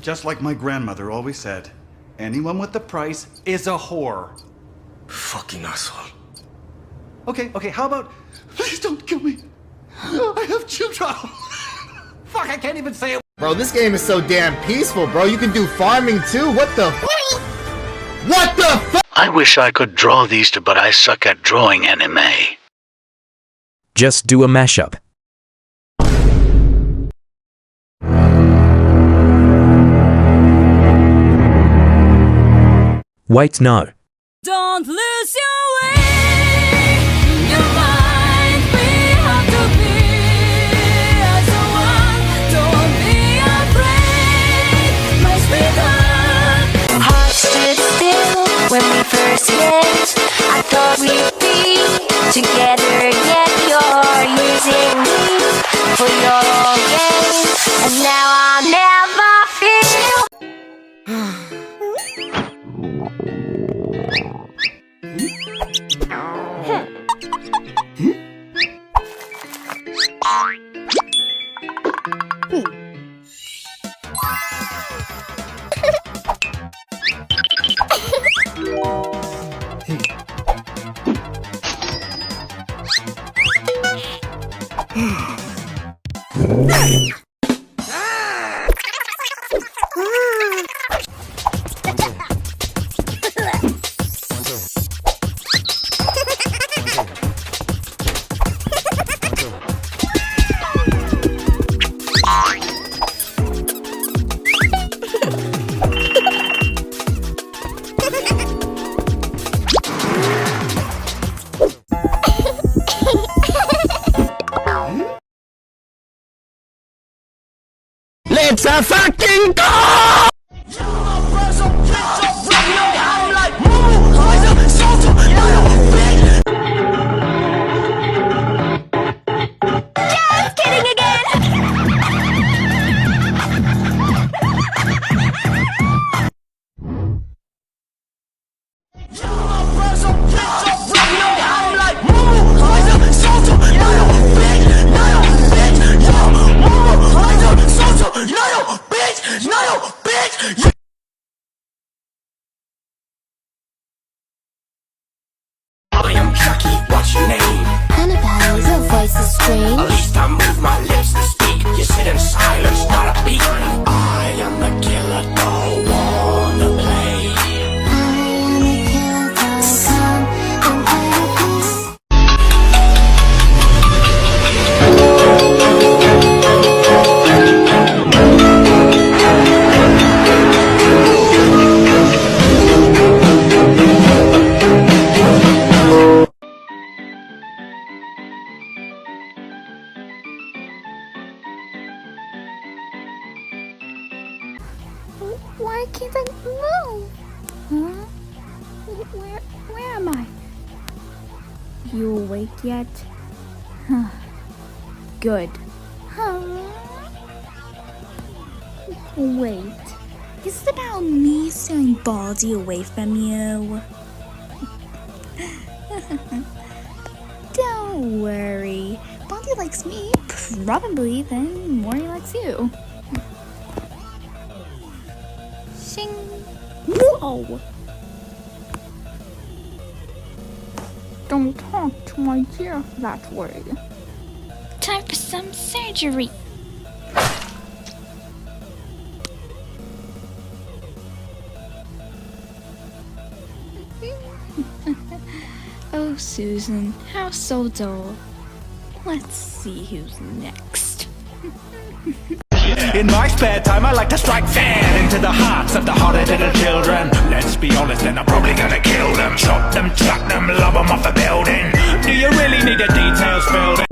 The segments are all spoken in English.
Just like my grandmother always said, anyone with the price is a whore. Fucking asshole. Okay, how about... Please don't kill me. I have children. Fuck, I can't even say it. Bro, this game is so damn peaceful, bro. You can do farming too. What the What the fuck? I wish I could draw these two, but I suck at drawing anime. Just do a mashup. Wait, no. Don't lose your way, your mind, we have to be as one. Don't be afraid, my sweetheart. Heart stood still when we first met. I thought we'd be together, yet you're using me for your own gain, and now I'll never feel. Let's a fucking go! Just kidding again. I am Chucky, what's your name? Annabelle, your voice is strange. At least I move my lips to speak. You sit in silence, not a beat. I am the killer, don't wanna play. I am a killer, come and play. Why can't I move? Huh? Where am I? You awake yet? Huh. Good. Huh? Wait. Is it about me stealing Baldy away from you? Don't worry. Baldy likes me, probably, then more he likes you. Shing. Whoa! Don't talk to my dear that way. Time for some surgery. Oh, Susan, how so dull. Let's see who's next. In my spare time I like to strike fear into the hearts of the horrid little children. Let's be honest, and I'm probably gonna kill them. Chop them, chuck them, lob them off the building. Do you really need the details filled in?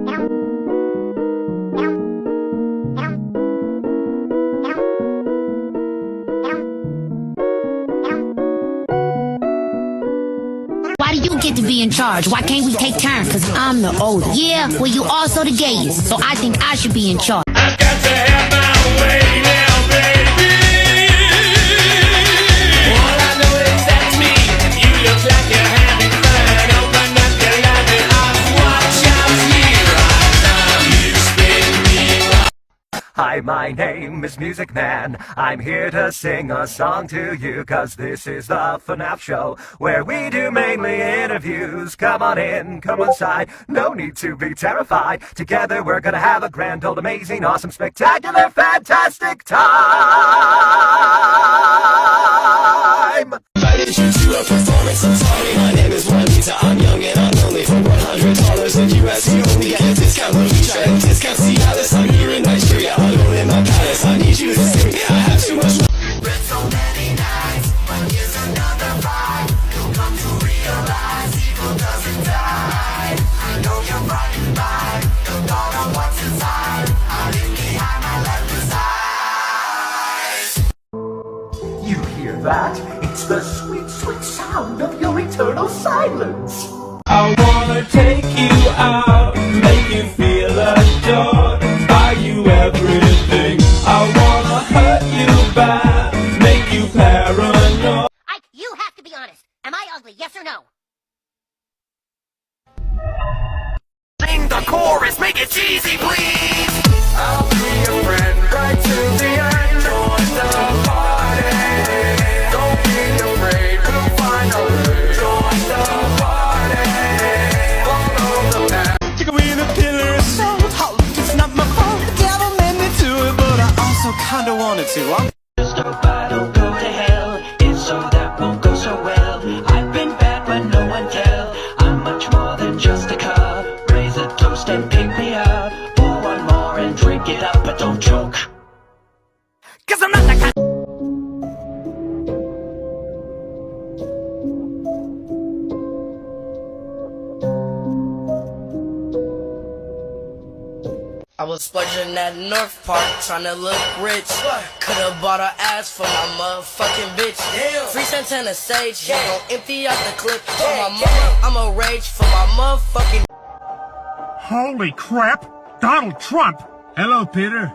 Why do you get to be in charge? Why can't we take turns? Cause I'm the oldest. Yeah, well you also the gayest. So I think I should be in charge. I've got to have my way now, baby. All I know is that's me. You look like you're having fun. Open up your loving arms. Watch out here. You spin me up. I Hi, my name is Music Man. I'm here to sing a song to you, 'cause this is the FNAF show, where we do mainly interviews. Come on in, come inside, no need to be terrified. Together we're gonna have a grand old amazing, awesome, spectacular, fantastic time! Invited you to a performance of Tommy. My name is Juanita, I'm young and I'm lonely. For $100 in US, you only get a discount. When we try to discount Cialis, I'm here in Nigeria, alone in my palace. I need you to sing, I have too much. With so many nights, but here's another fight. You'll come to realize evil doesn't die. I know you're frightened by the thought of what's inside. Hiding behind my left eyes. You hear that? It's the sweet, sweet sound of your eternal silence. I wanna take you out, make you feel adored, buy you everything. I wanna hurt you bad, make you paranoid. Ike, you have to be honest. Am I ugly, yes or no? Sing the chorus, make it cheesy, please. I'll be your friend right to the end. Join the party. Don't be afraid, we'll find a way. Join the party. Follow the path. Take away the pillar of salt. It's not my fault. The devil made me do it, but I also kinda wanted to. Just hope I don't go to hell. If so, that won't go so well. I've been bad when no one tell. I'm much more than just a cup. Raise a toast and pick me up. Pour one more and drink it up, but don't choke. 'Cause I'm not that kind. I was splurging at North Park, trying to look rich. Could've bought her ass for my motherfucking bitch. Free Santana Sage, you gon' empty out the clip. For my mother, I'ma rage for my motherfucking. Holy crap! Donald Trump! Hello, Peter.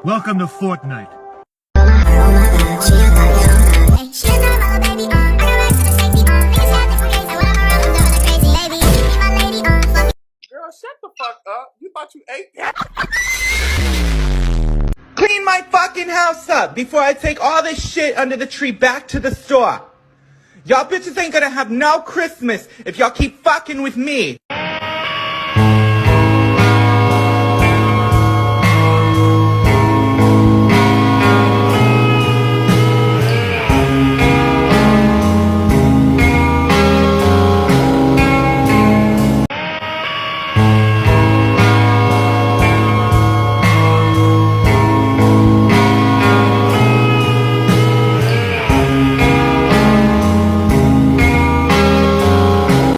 Welcome to Fortnite. Girl, shut the fuck up. You thought you ate that? Clean my fucking house up before I take all this shit under the tree back to the store. Y'all bitches ain't gonna have no Christmas if y'all keep fucking with me.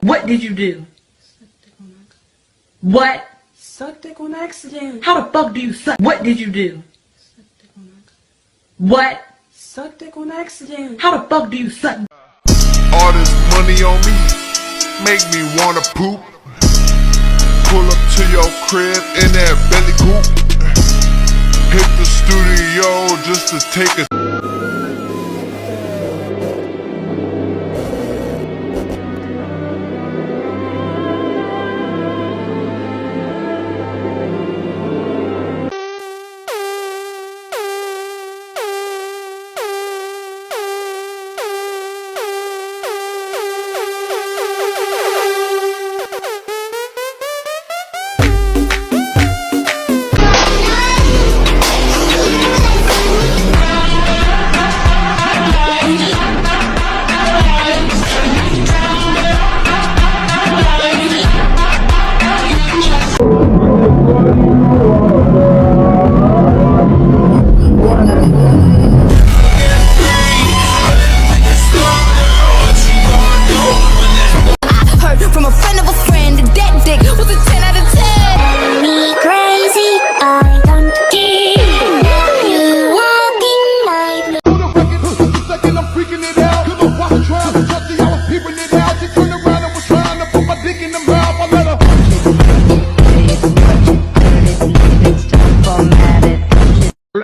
What did you do? What? Suck dick on accident. How the fuck do you suck? What did you do? What? Suck dick on accident. How the fuck do you suck? All this money on me make me wanna poop. Pull up to your crib in that belly coupe. Hit the studio just to take a.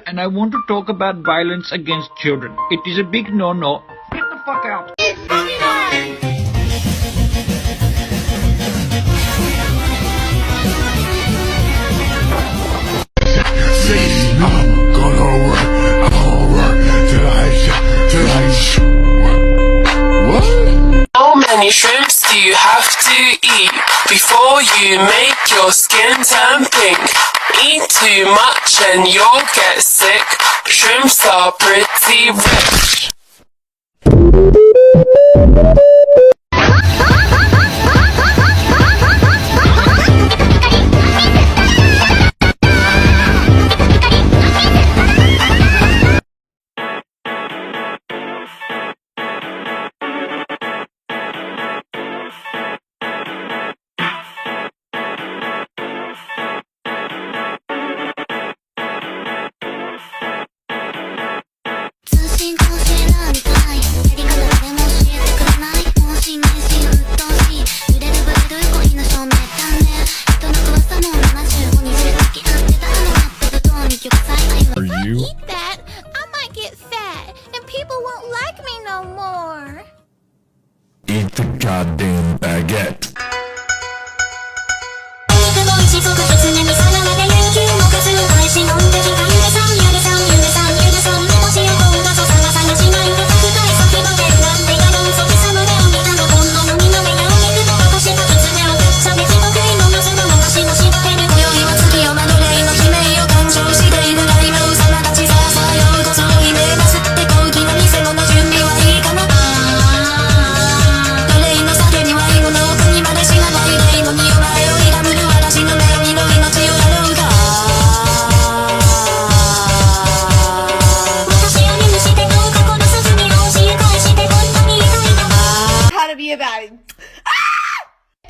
And I want to talk about violence against children. It is a big no-no. Get the fuck out. It's movie night! Say, many shrimps do you have to eat before you make your skin turn pink? Eat too much and you'll get sick. Shrimps are pretty rich. Eat that, I might get fat, and people won't like me no more. Eat the goddamn baguette.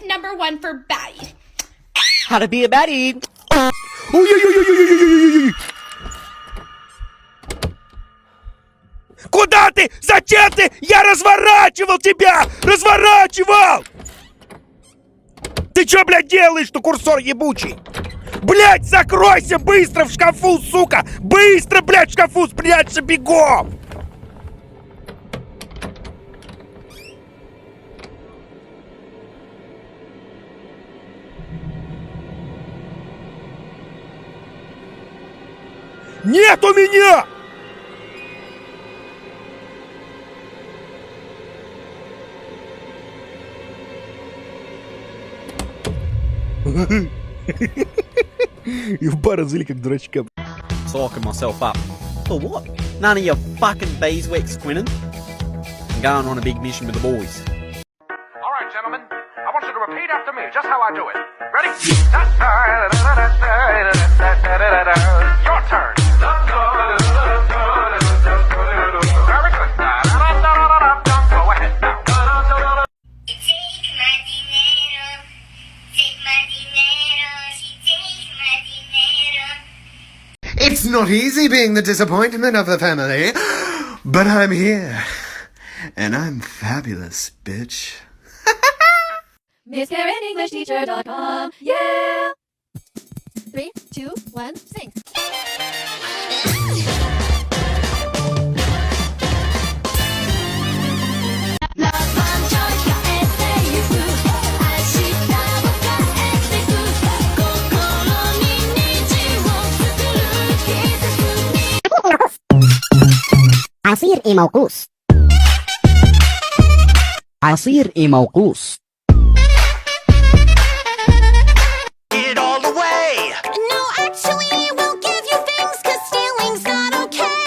Number 1 for baddie. How to be a baddie. Куда ты? Зачем ты? Я разворачивал тебя! Разворачивал! Ты чё, блядь, делаешь-то, курсор ебучий? Блядь, закройся быстро в шкафу, сука! Быстро, блядь, в шкафу спрячься бегом! Нет у меня! И в бар развели как дурачка. Talking myself up. For what? None of your fucking beeswax, Quinnan. I'm going on a big mission with the boys. Alright, gentlemen, I want you to repeat after me just how I do it. Ready? Your turn. Very good. Go ahead now. It's not easy being the disappointment of the family, but I'm here. And I'm fabulous, bitch. MissKarenEnglishTeacher.com. Yeah! 3, 2, 1, sing. عصير موقوس. عصير موقوس. Get all the way. No, actually, we'll give you things, cause stealing's not okay.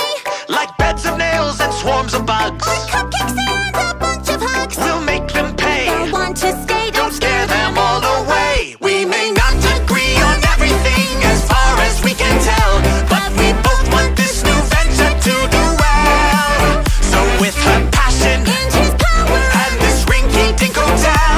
Like beds of nails and swarms of bugs. Or cupcakes and a bunch of hugs. We'll make them pay. They'll want to stay, Don't scare them all away. We may not agree on everything as far as we can tell, but we both want this new venture to do well. So with her passion and his power and this rinky-dink hotel,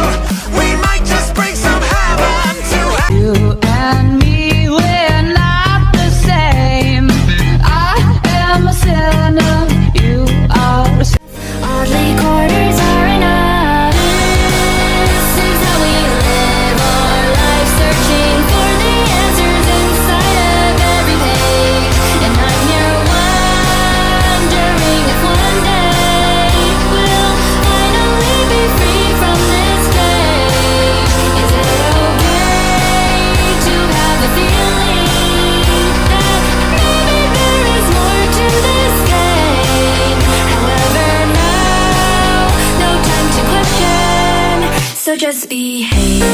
just behave.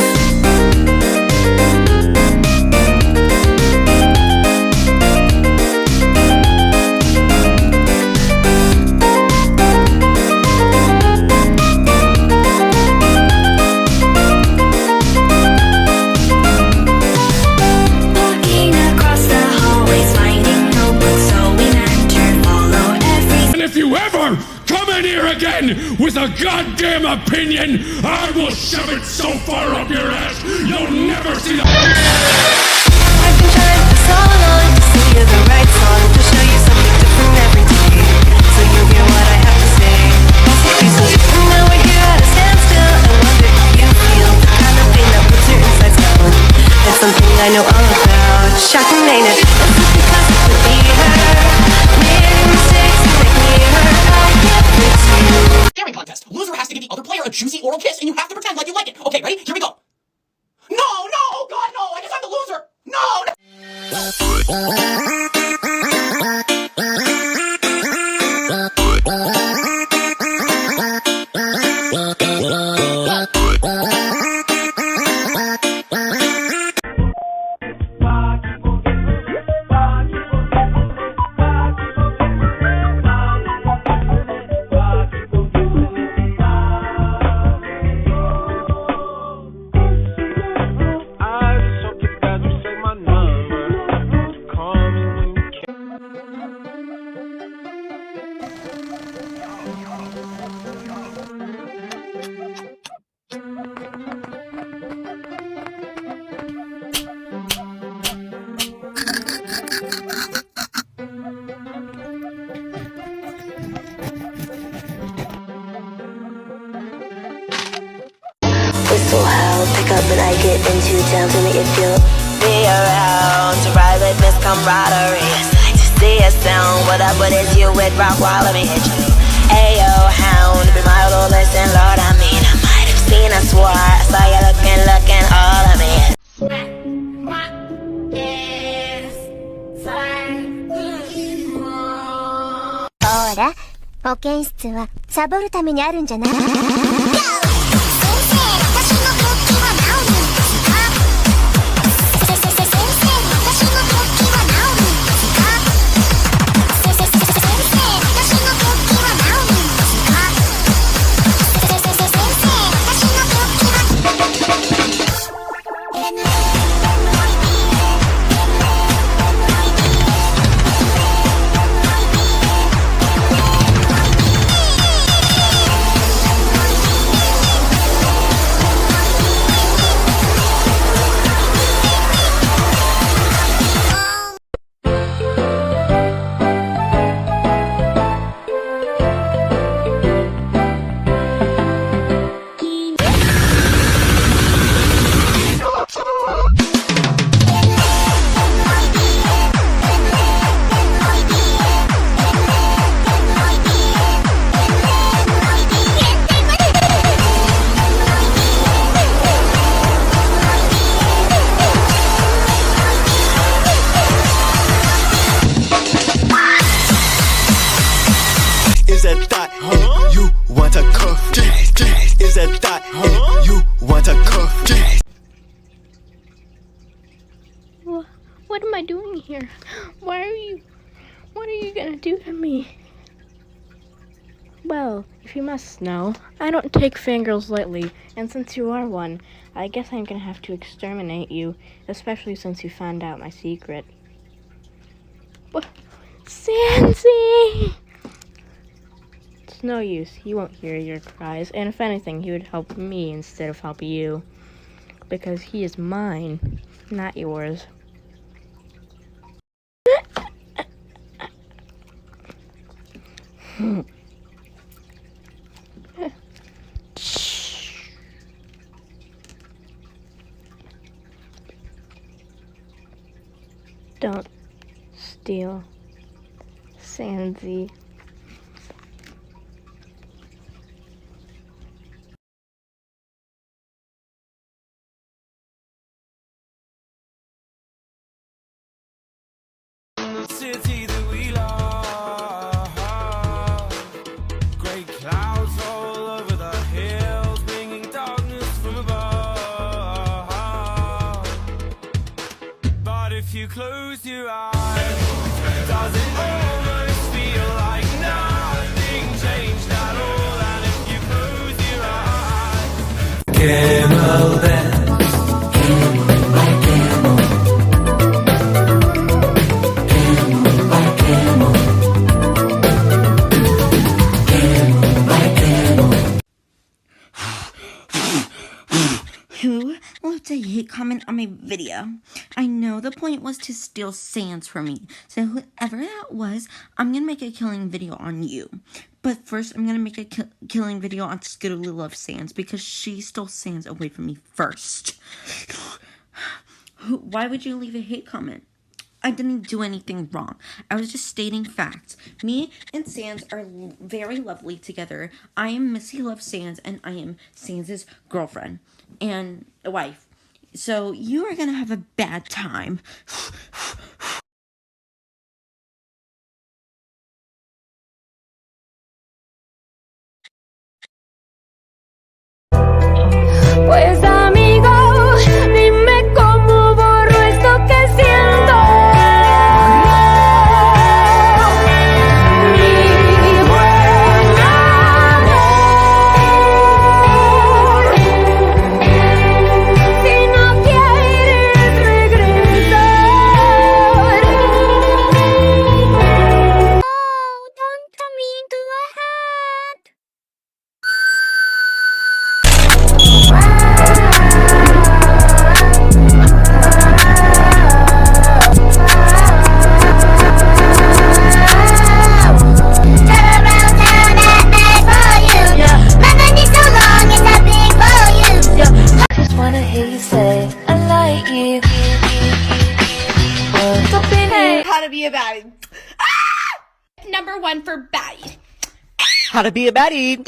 With a goddamn opinion, I will shove it so far up your ass, you'll never see the... I've been trying for so long to sing you the right song, to show you something different every day, so you hear what I have to say. And now we're here at a standstill, I wonder if you feel the kind of pain that puts your insides down. It's something I know all about. Shocking, ain't it? It's just because it could be her. Making mistakes to make me hurt. I can't fix you. Daring contest. Loser has to give the other player a juicy oral kiss, and you have to pretend like you like it. Okay, ready? Here we go. No, no, oh God, no! I guess I'm the loser. No. Whistle howl, pick up when I get into town to make it feel. Be around to ride with Miss Camaraderie. It's like to see a sound. What up, what is you with rock while let me hit you? Ayo, hound, be my old listen, Lord, I mean, I might have seen a swore. I saw you looking all of me. Ora, 保健室はサボるためにあるんじゃない？What am I doing here? What are you gonna do to me? Well, if you must know, I don't take fangirls lightly, and since you are one, I guess I'm gonna have to exterminate you, especially since you found out my secret. But, Sansy! It's no use, he won't hear your cries, and if anything, he would help me instead of help you. Because he is mine, not yours. Don't steal Sansy. City that we love, great clouds all over the hills, bringing darkness from you close your eyes, does it almost feel like nothing changed at all? And if you close your eyes, camel dance, camel by camel, camel by camel, camel by camel. Who left a hate comment on my video? I know the point was to steal sands from me, so whoever that was, I'm gonna make a killing video on you. But first, I'm gonna make a killing video on Scooter who loves sands because she stole sands away from me first. Why would you leave a hate comment? I didn't do anything wrong. I was just stating facts. Me and Sans are very lovely together. I am Missy Loves Sans, and I am Sans' girlfriend and wife. So you are gonna have a bad time. Pues amigo, dime cómo borro esto que siento. Mi buen amor. Si no quieres regresar. Oh, don't turn me into a hat. Just wanna hear you say I like you. Hey, how to be a baddie. Ah! Number 1 for baddie. How to be a baddie.